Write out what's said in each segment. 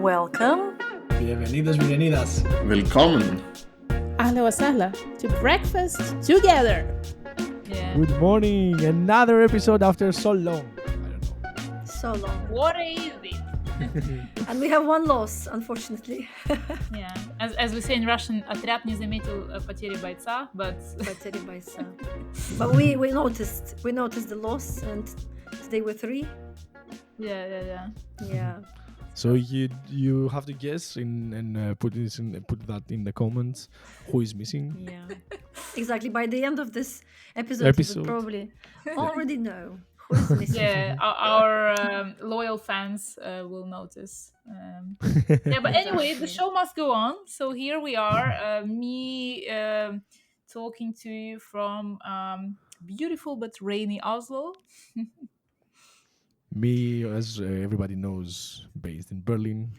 Welcome. Bienvenidos, bienvenidas. Willkommen. Ahla wa sahla to breakfast together. Yeah. Good morning. Another episode after so long. I don't know. So long. What is it? And we have one loss, unfortunately. Yeah. As we say in Russian, отряд не заметил потери бойца, but Потери бойца. But we noticed the loss, and today we're 3. yeah. Yeah. So you have to guess and put that in the comments who is missing. Yeah. Exactly. By the end of this episode. You will probably already know who is missing. Yeah, our loyal fans will notice. Yeah, but anyway, the show must go on. So here we are, me talking to you from beautiful but rainy Oslo. Me, as everybody knows, based in Berlin.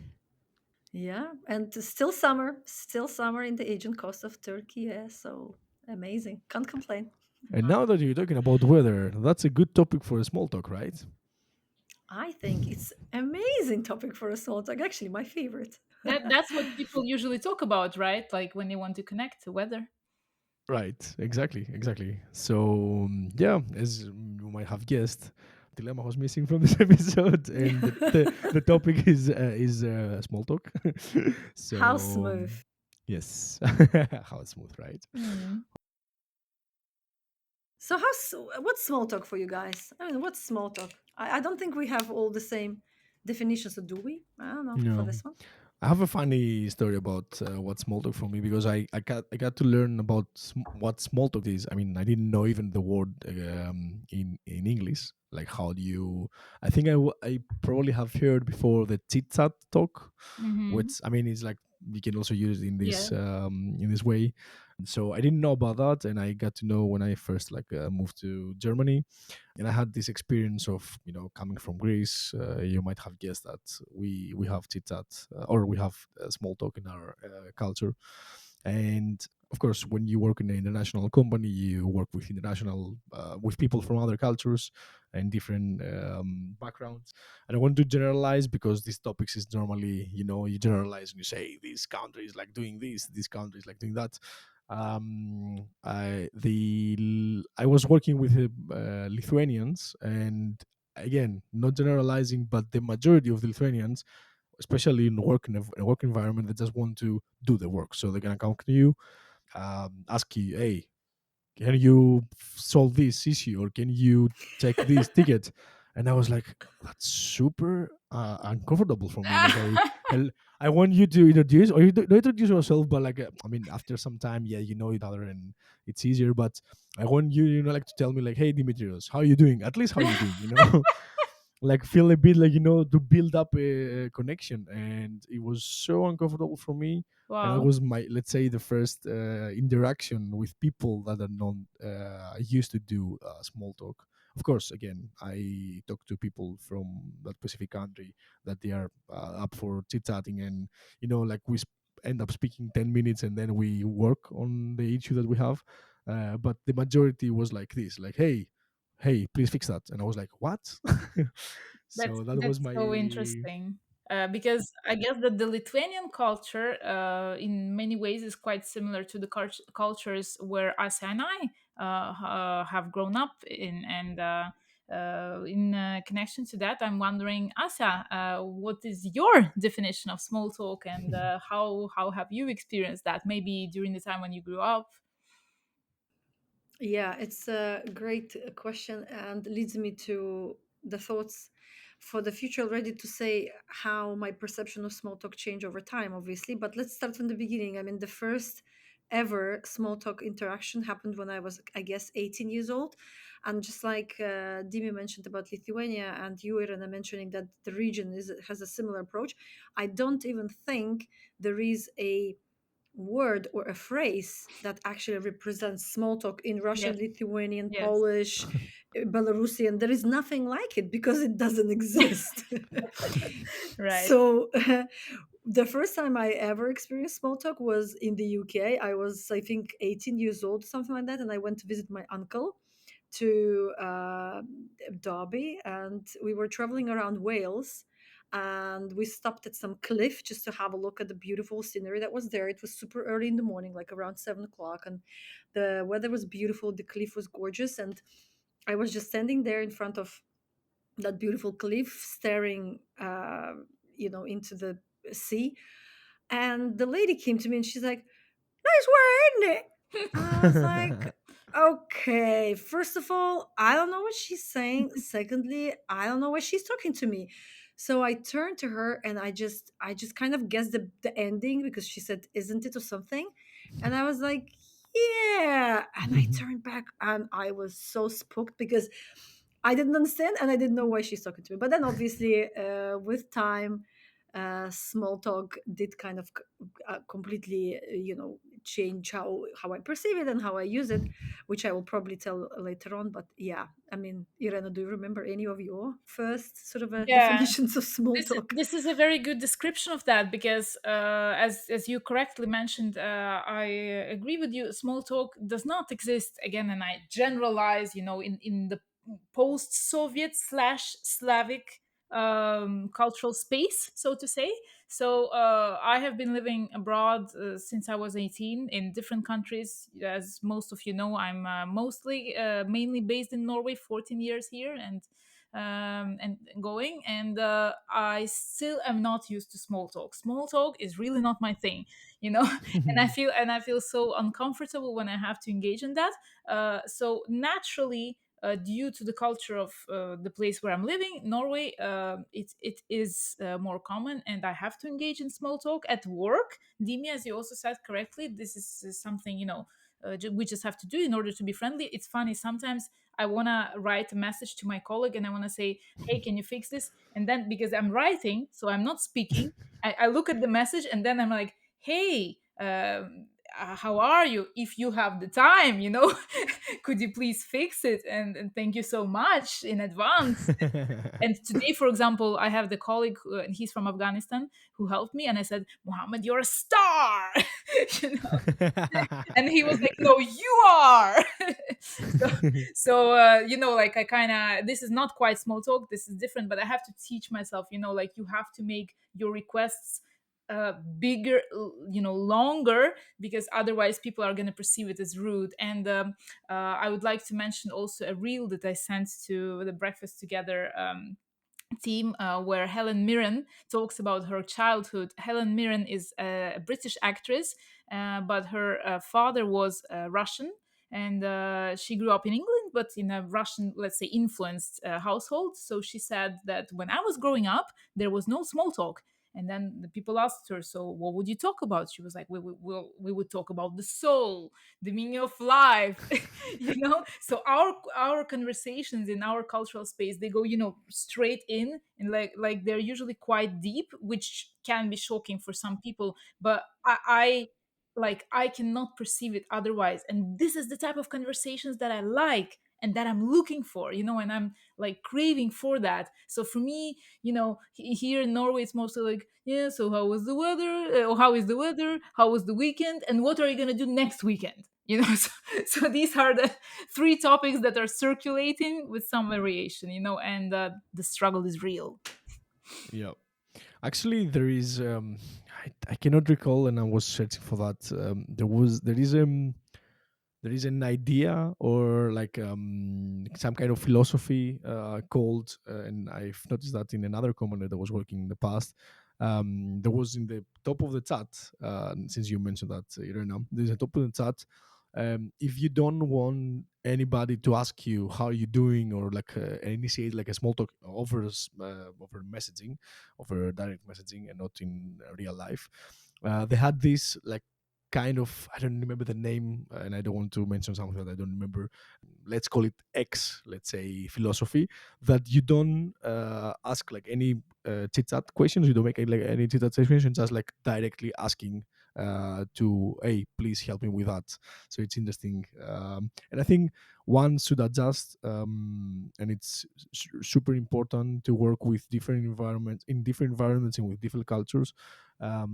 Yeah, and still summer in the Aegean coast of Turkey. Yeah, so amazing. Can't complain. And now that you're talking about weather, that's a good topic for a small talk, right? I think it's amazing topic for a small talk. Actually, my favorite. That's what people usually talk about, right? Like when they want to connect to weather. Right, exactly. So yeah, as you might have guessed, dilemma was missing from this episode, and the topic is small talk. So How smooth. Yes, how smooth, right? So what's small talk for you guys? I mean, what's small talk? I don't think we have all the same definitions, so do we? I don't know for No. this one. I have a funny story about what small talk for me, because I got to learn about what small talk is. I mean, I didn't know even the word in English. Like, how do you? I think I probably have heard before the chit chat talk, which, I mean, is like you can also use it in this way. So I didn't know about that, and I got to know when I first moved to Germany, and I had this experience of coming from Greece. You might have guessed that we have chit chat, or we have small talk in our culture, and of course, when you work in an international company, you work with with people from other cultures and different backgrounds. And I want to generalize, because these topics is normally, you generalize and you say this country is like doing this country is like doing that. I was working with Lithuanians, and again, not generalizing, but the majority of the Lithuanians, especially in a work environment, they just want to do the work. So they're gonna come to you, ask you, "Hey, can you solve this issue, or can you check this ticket?" And I was like, that's super uncomfortable for me. I want you to introduce, or you don't introduce yourself, but I mean, after some time, yeah, you know each other and it's easier. But I want you, to tell me like, "Hey, Dimitrios, how are you doing? At least how are you doing?" Like, feel a bit like, to build up a connection. And it was so uncomfortable for me. And it Wow. was let's say, the first interaction with people that are not used to do small talk. Of course, again, I talk to people from that specific country that they are up for chit-chatting, and like we end up speaking 10 minutes, and then we work on the issue that we have. But the majority was like this, like, hey, please fix that. And I was like, what? So that was That's my so interesting. Because I guess that the Lithuanian culture, in many ways, is quite similar to the cultures where Asa and I have grown up in. And in connection to that, I'm wondering, Asa, what is your definition of small talk, and how have you experienced that? Maybe during the time when you grew up. Yeah, it's a great question, and leads me to the thoughts for the future already, to say how my perception of small talk changed over time, obviously. But let's start from the beginning. I mean, the first ever small talk interaction happened when I was, I guess, 18 years old. And just like Dimi mentioned about Lithuania, and you, Irina, mentioning that the region has a similar approach, I don't even think there is a word or a phrase that actually represents small talk in Russian, Yes. Lithuanian, Yes. Polish, Belarusian. There is nothing like it, because it doesn't exist. Right. So the first time I ever experienced small talk was in the UK. I was, I think, 18 years old, something like that, and I went to visit my uncle to Derby, and we were traveling around Wales. and we stopped at some cliff just to have a look at the beautiful scenery that was there. It was super early in the morning, like around 7 o'clock, and the weather was beautiful. The cliff was gorgeous, and I was just standing there in front of that beautiful cliff, staring, into the sea. And the lady came to me and she's like, "Nice wear, isn't it?" I was like, "Okay, first of all, I don't know what she's saying. Secondly, I don't know why she's talking to me." So I turned to her and I just kind of guessed the ending because she said, "Isn't it?" or something. And I was like, "Yeah." And I turned back and I was so spooked because I didn't understand and I didn't know why she's talking to me. But then obviously, with time, small talk did kind of completely, change how I perceive it and how I use it, which I will probably tell later on. But yeah, I mean, Irena, do you remember any of your first sort of Yeah, definitions of small this talk? this is a very good description of that because as you correctly mentioned, I agree with you. Small talk does not exist again, and I generalize, in the post-Soviet slash Slavic cultural space, so to say. So I have been living abroad since I was 18 in different countries. As most of you know, I'm mainly based in Norway, 14 years here, and going, and I still am not used to small talk. Small talk is really not my thing, you know. And I feel so uncomfortable when I have to engage in that. So naturally, due to the culture of the place where I'm living, Norway, it is more common, and I have to engage in small talk at work. Dimi, as you also said correctly, this is something, we just have to do in order to be friendly. It's funny sometimes I want to write a message to my colleague and I want to say, "Hey, can you fix this?" And then because I'm writing, so I'm not speaking, I look at the message and then I'm like, "Hey, how are you? If you have the time, could you please fix it? And thank you so much in advance." And today, for example, I have the colleague, and he's from Afghanistan, who helped me, and I said, "Mohammed, you're a star," you know. And he was like, "No, you are." so like I kind of, this is not quite small talk, this is different, but I have to teach myself, like you have to make your requests bigger, longer, because otherwise people are going to perceive it as rude. And I would like to mention also a reel that I sent to the Breakfast Together team, where Helen Mirren talks about her childhood. Helen Mirren is a British actress, but her father was Russian. And she grew up in England, but in a Russian, let's say, influenced household. So she said that when I was growing up, there was no small talk. And then the people asked her, "So what would you talk about?" She was like, "We would talk about the soul, the meaning of life." So our conversations in our cultural space, they go, straight in, and like they're usually quite deep, which can be shocking for some people, but I cannot perceive it otherwise. And this is the type of conversations that I like and that I'm looking for, and I'm like craving for that. So for me, here in Norway, it's mostly like, "Yeah, so how was the weather? Or how is the weather? How was the weekend? And what are you gonna do next weekend?" So these are the three topics that are circulating with some variation, and the struggle is real. Yeah. Actually, there is. I cannot recall, and I was searching for that. There is an idea or like some kind of philosophy called, and I've noticed that in another company that I was working in the past. There was in the top of the chat, since you mentioned that, Irena, there's a top of the chat. If you don't want anybody to ask you how you doing, or like initiate like a small talk over over messaging, over direct messaging, and not in real life, they had this like kind of, I don't remember the name, and I don't want to mention something that I don't remember. Let's call it X, let's say, philosophy, that you don't ask like any chit chat questions. You don't make like any chit chat questions, just like directly asking to, "Hey, please help me with that." So it's interesting, and I think one should adjust, and it's super important to work with different environments, in different environments, and with different cultures. I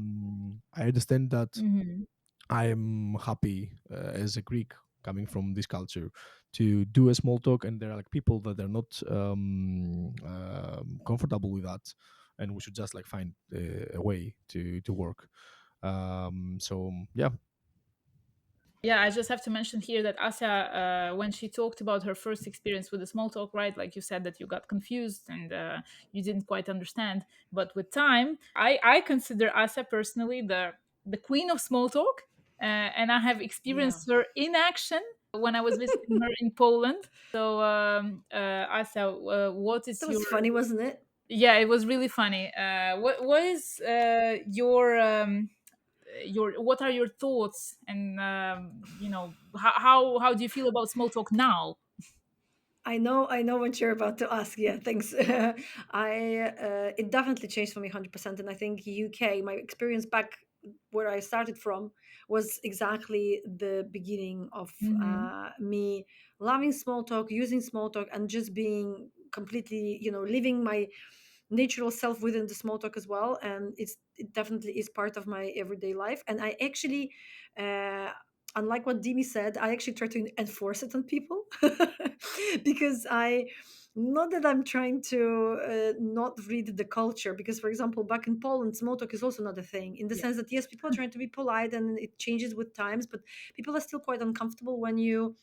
understand that Mhm. I am happy as a Greek coming from this culture to do a small talk, and there are like people that are not comfortable with that, and we should just like find a way to work. So yeah. Yeah, I just have to mention here that Asya, when she talked about her first experience with the small talk, right? Like you said that you got confused and you didn't quite understand. But with time, I consider Asya personally the queen of small talk, and I have Yeah, experienced her in action when I was visiting her in Poland. So, Asya, what is that your? was funny, wasn't it? Yeah, it was really funny. What is your what are your thoughts, and how do you feel about small talk now? I know what you're about to ask. Yeah, thanks. It definitely changed for me 100%, and I think UK, my experience back where I started from, was exactly the beginning of Hmm. me loving small talk, using small talk, and just being completely, living my natural self within the small talk as well. And it definitely is part of my everyday life. And I actually. Unlike what Dimi said, I actually try to enforce it on people because not that I'm trying to not read the culture, because, for example, back in Poland, small talk is also not a thing, in the Yeah. sense that, yes, people are trying to be polite and it changes with times, but people are still quite uncomfortable when you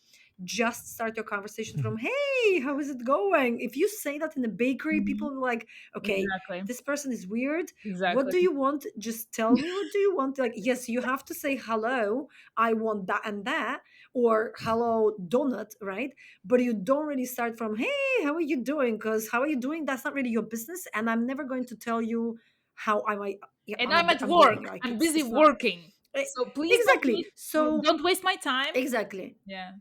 just start your conversation from, hey, how is it going? If you say that in a bakery, Mhm. people are like, okay, Exactly. this person is weird. What Exactly. do you want? Just tell me, what do you want? Like, yes, you have to say hello, I want that and that, or hello donut, right? But you don't really start from, hey, how are you doing? Because how are you doing, that's not really your business, and I'm never going to tell you how I might, yeah, And I'm at I'm doing. work. Like, I'm busy it's not. working. Eh, So please exactly. So don't waste my time. exactly. Yeah.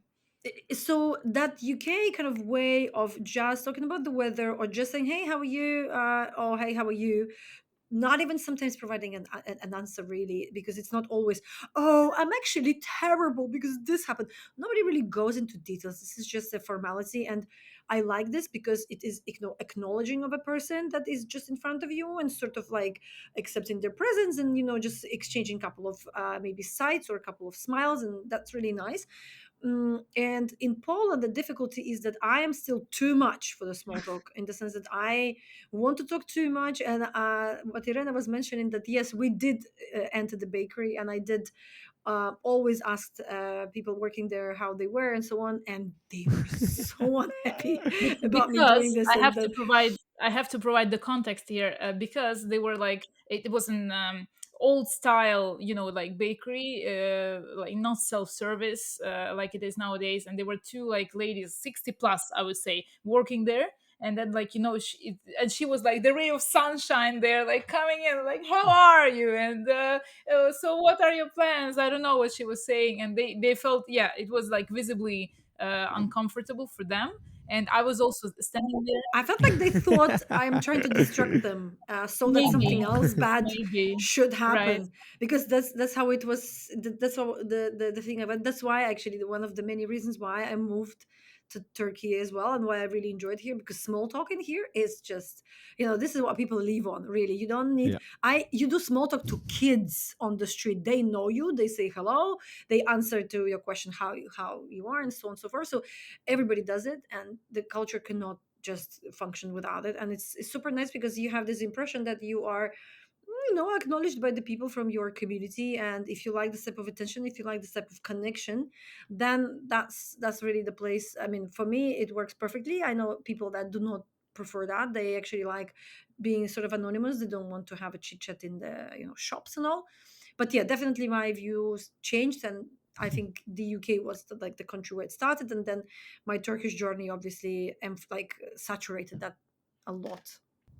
So that UK kind of way of just talking about the weather, or just saying, hey, how are you, or hey, how are you, not even sometimes providing an answer really, because it's not always, oh, I'm actually terrible because this happened. Nobody really goes into details. This is just a formality, and I like this because it is acknowledging of a person that is just in front of you, and sort of like accepting their presence, and just exchanging a couple of maybe sights or a couple of smiles, and that's really nice. And in Poland, the difficulty is that I am still too much for the small talk, in the sense that I want to talk too much. And what Irena was mentioning, that yes, we did enter the bakery, and I did always asked people working there how they were and so on, and they were so unhappy about me doing Because this. And that, I have to provide the context here, because they were like it was an old style, like bakery, like not self service, like it is nowadays, and there were two like ladies 60 plus, I would say, working there. And then, like, and she was like the ray of sunshine there, like coming in, like, how are you, and so what are your plans, I don't know what she was saying. And they felt, yeah, it was like visibly uncomfortable for them. And I was also standing there. I felt like they thought I'm trying to distract them, so that something Maybe, else bad maybe, should right. happen, because that's how it was. That's how the thing about. That's why actually one of the many reasons why I moved to Turkey as well, and why I really enjoyed here, because small talk in here is just, this is what people live on. Really, you don't need. Yeah. You do small talk to kids on the street. They know you. They say hello. They answer to your question, how you are, and so on and so forth. So everybody does it, and the culture cannot just function without it. And it's super nice, because you have this impression that you are, acknowledged by the people from your community. And if you like this type of attention, if you like this type of connection, then that's really the place. I mean, for me, it works perfectly. I know people that do not prefer that. They actually like being sort of anonymous. They don't want to have a chit chat in the shops and all. But yeah, definitely my views changed. And I think the UK was like the country where it started, and then my Turkish journey obviously like saturated that a lot.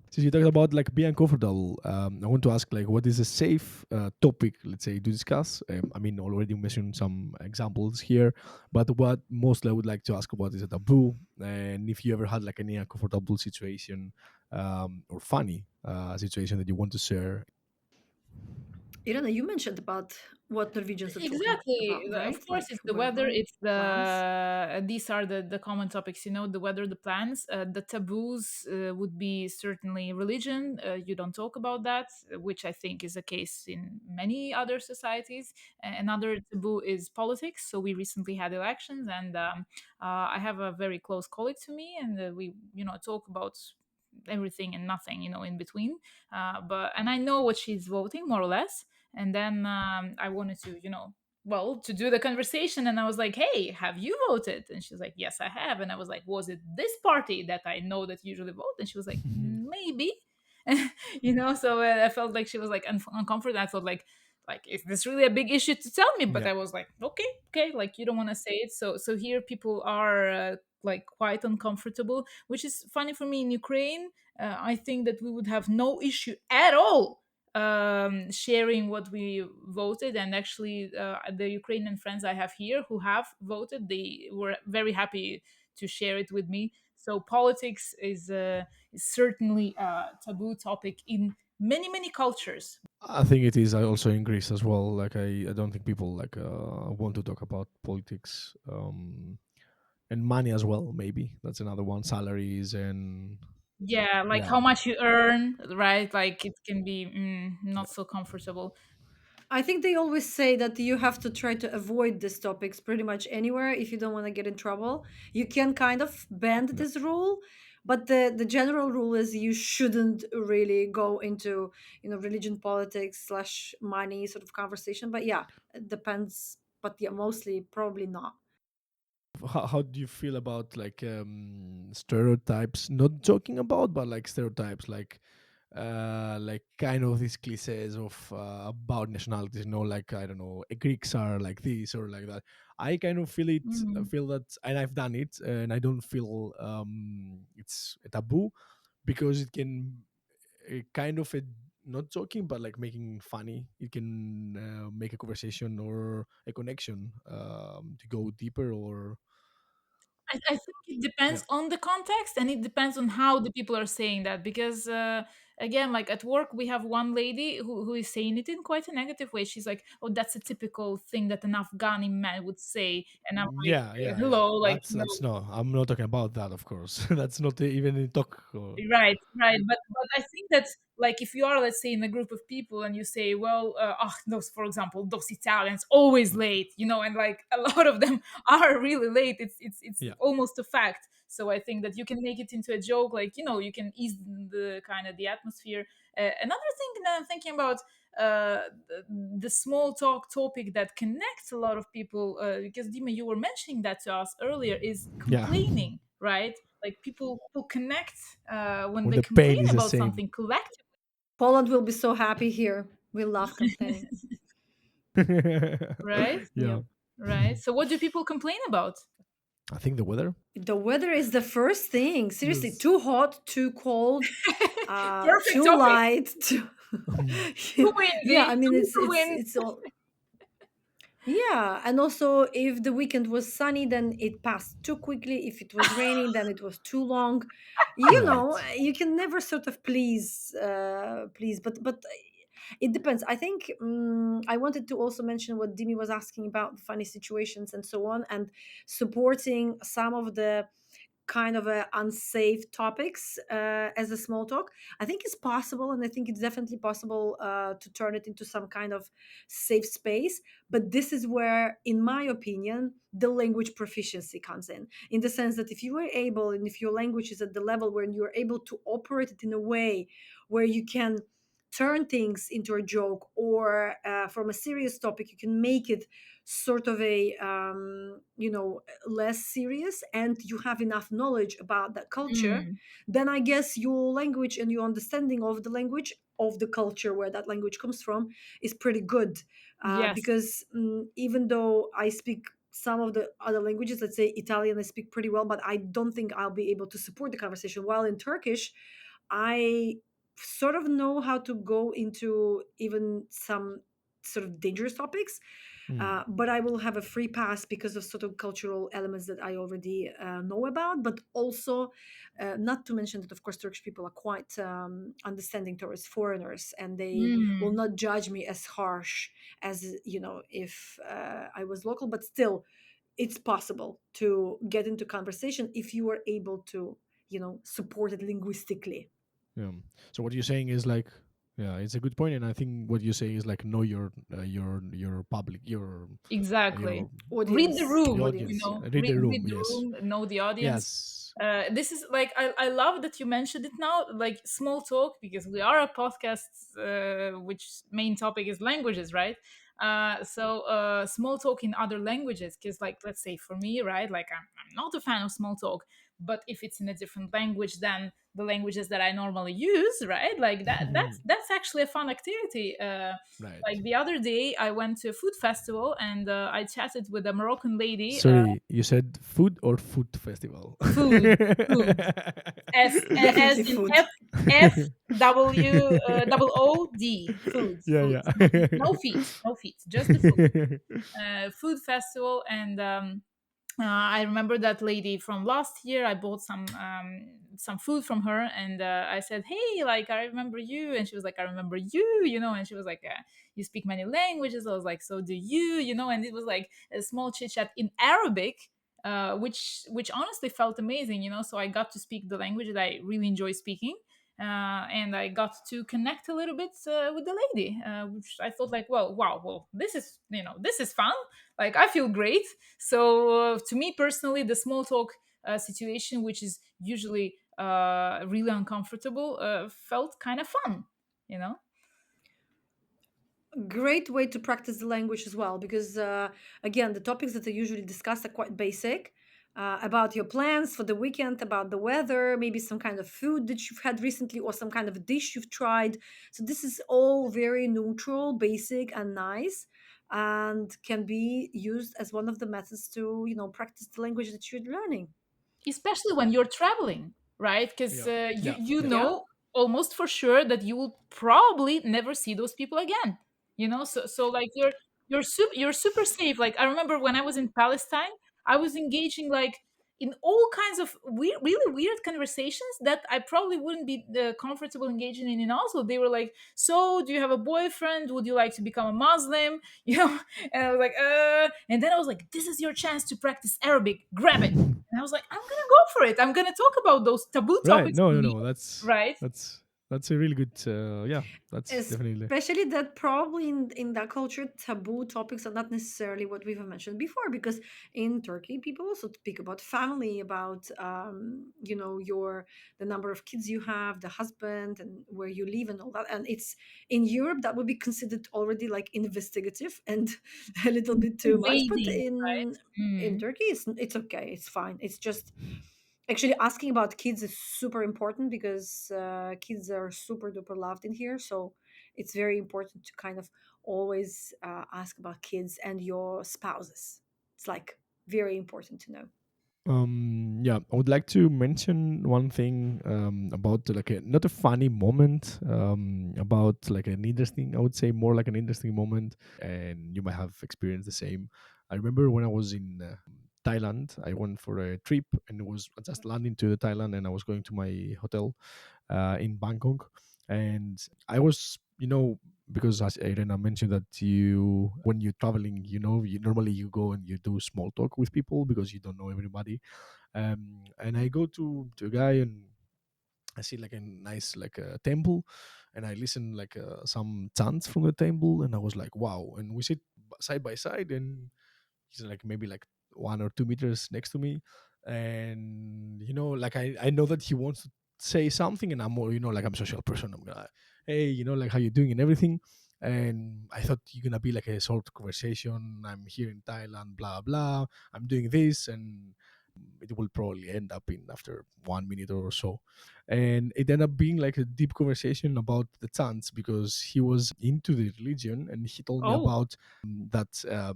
Since you talked about like being comfortable, I want to ask like what is a safe topic, let's say, to discuss. I mean, already mentioned some examples here, but what mostly I would like to ask about is a taboo, and if you ever had like any uncomfortable situation or funny situation that you want to share. Irena, you mentioned about what Norwegians are talking Exactly. about, Of right? course, Like it's the weather. weather, It's plans. these are the common topics. The weather, the plans. The taboos would be certainly religion. You don't talk about that, which I think is the case in many other societies. Another taboo is politics. So we recently had elections, and I have a very close colleague to me, and we talk about everything and nothing, in between. But and I know what she's voting more or less. And then I wanted to, well, to do the conversation, and I was like, hey, have you voted? And she's like, yes, I have. And I was like, was it this party that I know that you usually vote? And she was like, maybe. So I felt like she was like uncomfortable. I thought like, is this really a big issue to tell me? But Yeah. I was like, okay, like you don't want to say it. So here people are like quite uncomfortable, which is funny for me. In Ukraine, I think that we would have no issue at all sharing what we voted. And actually, the Ukrainian friends I have here who have voted, they were very happy to share it with me. So politics is certainly a taboo topic in many cultures. I think it is also in Greece as well. Like I don't think people like want to talk about politics and money as well. Maybe that's another one. Salaries and Yeah, like yeah, how much you earn, right? Like it can be not so comfortable. I think they always say that you have to try to avoid these topics pretty much anywhere if you don't want to get in trouble. You can kind of bend yeah. this rule, but the general rule is you shouldn't really go into religion, politics slash money sort of conversation. But yeah, it depends. But yeah, mostly probably not. How do you feel about like stereotypes? Not joking about, but like stereotypes, like kind of these cliches of about nationalities. Like I don't know, Greeks are like this or like that. I kind of feel it, Mm. feel that, and I've done it, and I don't feel it's a taboo because it can kind of not joking but like making funny. It can make a conversation or a connection to go deeper or I think it yeah. depends on the context, and it depends on how the people are saying that. Because again, like at work, we have one lady who is saying it in quite a negative way. She's like, "Oh, that's a typical thing that an Afghani man would say," and I'm like, Yeah, yeah, yeah. "Hello, like no." That's no. I'm not talking about that, of course. That's not even in talk. Or, Right, right. But I think that like if you are, let's say, in a group of people and you say, well, those, for example, those Italians always late, and like a lot of them are really late. It's yeah, almost a fact. So I think that you can make it into a joke, like you can ease the kind of the atmosphere. Another thing that I'm thinking about. The small talk topic that connects a lot of people, because Dima, you were mentioning that to us earlier, is yeah. complaining, right? Like people connect when When they the pain complain is the about same. something collectively. Poland will be so happy here. We love complaining. Right, Yeah. right. So what do people complain about? I think the weather. The weather is the first thing. Seriously, Yes. too hot, too cold, Perfect too topic. light. Too Yeah, windy, I mean too it's little it's wind. it's all. Yeah, and also if the weekend was sunny, then it passed too quickly. If it was raining, then it was too long. Right. You can never sort of please. But it depends. I think I wanted to also mention what Dimi was asking about funny situations and so on, and supporting some of the kind of unsafe topics as a small talk. I think it's possible, and I think it's definitely possible to turn it into some kind of safe space. But this is where, in my opinion, the language proficiency comes in the sense that if you are able, and if your language is at the level where you're able to operate it in a way where you can turn things into a joke, or from a serious topic you can make it sort of a less serious, and you have enough knowledge about that culture, Mm, then I guess your language and your understanding of the language of the culture where that language comes from is pretty good. yes. Because even though I speak some of the other languages, let's say Italian, I speak pretty well, but I don't think I'll be able to support the conversation. While in Turkish, I sort of know how to go into even some sort of dangerous topics, Mm. but I will have a free pass because of sort of cultural elements that I already know about. But also, not to mention that, of course, Turkish people are quite understanding towards foreigners, and they will Mm, not judge me as harsh as if I was local. But still, it's possible to get into conversation if you are able to support it linguistically. Yeah. So what you're saying is like Yeah, it's a good point, and I think what you say is like know your public, Exactly. your Read the Audience. the room, audience. Read the read room. the Yes, room, know the audience. yes. This is like I love that you mentioned it now, like small talk, because we are a podcast which main topic is languages, right? So small talk in other languages, because like let's say for me, right, like I'm not a fan of small talk, but if it's in a different language than the languages that I normally use, right, like that's actually a fun activity. Right. Like the other day I went to a food festival, and I chatted with a Moroccan lady. Sorry, you said food or food festival? Food, food, as Definitely in food. double O D, food, Yeah, food. yeah. No feet, no feet, just the food. Food festival, and I remember that lady from last year. I bought some food from her, and I said, "Hey, like I remember you," and she was like, "I remember you," and she was like, "You speak many languages." I was like, "So do you?" And it was like a small chit chat in Arabic, which honestly felt amazing, So I got to speak the language that I really enjoy speaking. And I got to connect a little bit with the lady, which I thought like, well, wow, well, this is fun. Like I feel great. So to me personally, the small talk situation, which is usually really uncomfortable, felt kind of fun, you know. Great way to practice the language as well, because again, the topics that are usually discussed are quite basic. About your plans for the weekend, about the weather, maybe some kind of food that you've had recently, or some kind of dish you've tried. So this is all very neutral, basic, and nice, and can be used as one of the methods to practice the language that you're learning. Especially when you're traveling, right? Because Yeah, you yeah, you yeah. Yeah. know almost for sure that you will probably never see those people again. So like you're super safe. Like I remember when I was in Palestine, I was engaging like in all kinds of really weird conversations that I probably wouldn't be comfortable engaging in Oslo. They were like, "So, do you have a boyfriend? Would you like to become a Muslim?" And I was like, And then I was like, "This is your chance to practice Arabic. Grab it." And I was like, I'm gonna go for it. I'm gonna talk about those taboo Right. topics No, with no, you, no. That's right? that's that's a really good. Yeah, that's definitely. Especially that probably in that culture, taboo topics are not necessarily what we've mentioned before, because in Turkey, people also speak about family, about your the number of kids you have, the husband, and where you live, and all that. And it's in Europe that would be considered already like investigative and a little bit too much. But Invading, in right? Turkey, it's okay, it's fine. It's just actually asking about kids is super important, because kids are super duper loved in here. So it's very important to kind of always ask about kids and your spouses. It's like very important to know. Yeah, I would like to mention one thing about like not a funny moment, about like an interesting, I would say more like an interesting moment, and you might have experienced the same. I remember when I was in Thailand, I went for a trip and it was just landing to Thailand, and I was going to my hotel in Bangkok, and I was, because as Irena mentioned that you, when you're traveling, you normally you go and you do small talk with people because you don't know everybody. And I go to a guy, and I see like a nice like a temple, and I listen like some chants from the temple, and I was like, wow. And we sit side by side, and he's like maybe like 1 or 2 meters next to me, and like I know that he wants to say something, and I'm more, like I'm a social person. I'm gonna, hey, like how you doing and everything. And I thought you're gonna be like a short conversation. I'm here in Thailand, blah blah. I'm doing this, and it will probably end up in after 1 minute or so. And it ended up being like a deep conversation about the chants, because he was into the religion, and he told me Oh, about that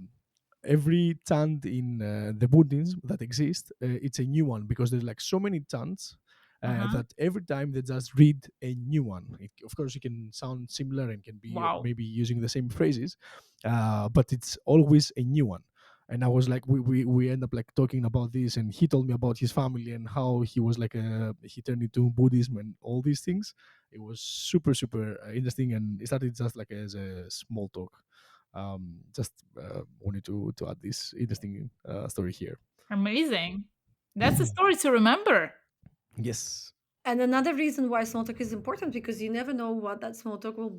every chant in the Buddhism that exists, it's a new one, because there's like so many chants uh-huh. that every time they just read a new one. Of course, it can sound similar and can be Wow. maybe using the same phrases, but it's always a new one. And I was like, we end up like talking about this, and he told me about his family and how he was like he turned into Buddhism and all these things. It was super super interesting, and it started just like as a small talk. Just wanted to add this interesting story here. Amazing. That's a story to remember. Yes. And another reason why small talk is important, because you never know what that small talk will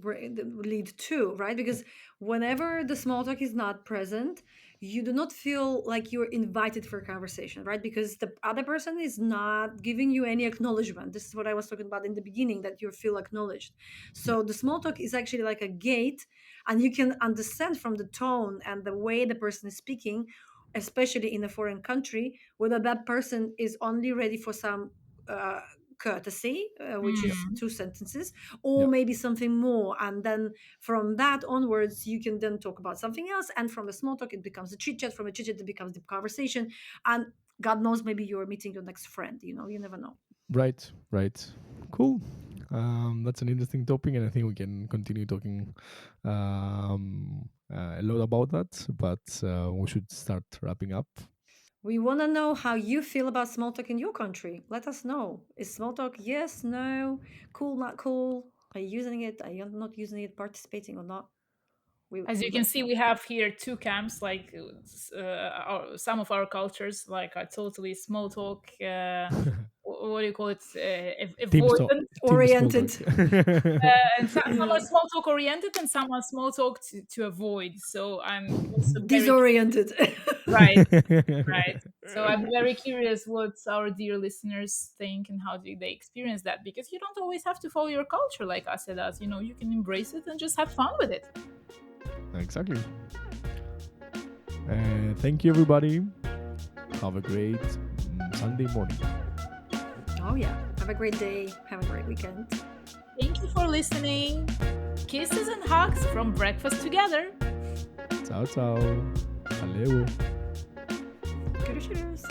lead to, right? Because whenever the small talk is not present, you do not feel like you're invited for a conversation, right? Because the other person is not giving you any acknowledgement. This is what I was talking about in the beginning, that you feel acknowledged. Yeah. So the small talk is actually like a gate, and you can understand from the tone and the way the person is speaking, especially in a foreign country, whether that person is only ready for some uh, courtesy, which Yeah. is two sentences, Yeah. or maybe something more. And then from that onwards, you can then talk about something else. And from the small talk, it becomes a chit chat. From a chit chat, it becomes the conversation. And God knows, maybe you're meeting your next friend. You never know. Right. Right. Cool. That's an interesting topic, and I think we can continue talking a lot about that. But we should start wrapping up. We want to know how you feel about small talk in your country. Let us know. Is small talk yes, no, cool, not cool? Are you using it? Are you not using it? Participating or not? As you We can let us see, know. we have here two camps. Like some of our cultures, like are totally small talk. What do you call it? Team small, Avoidant. team small talk. Oriented. And some are Yeah. small talk oriented, and some are small talk to avoid. So I'm also very Disoriented. right, right. So I'm very curious what our dear listeners think and how do they experience that, because you don't always have to follow your culture like Ase does. You can embrace it and just have fun with it. Exactly. Thank you, everybody. Have a great Sunday morning. Oh, yeah. Have a great day. Have a great weekend. Thank you for listening. Kisses and hugs from Breakfast Together. Ciao, ciao. Valeu. Cheers.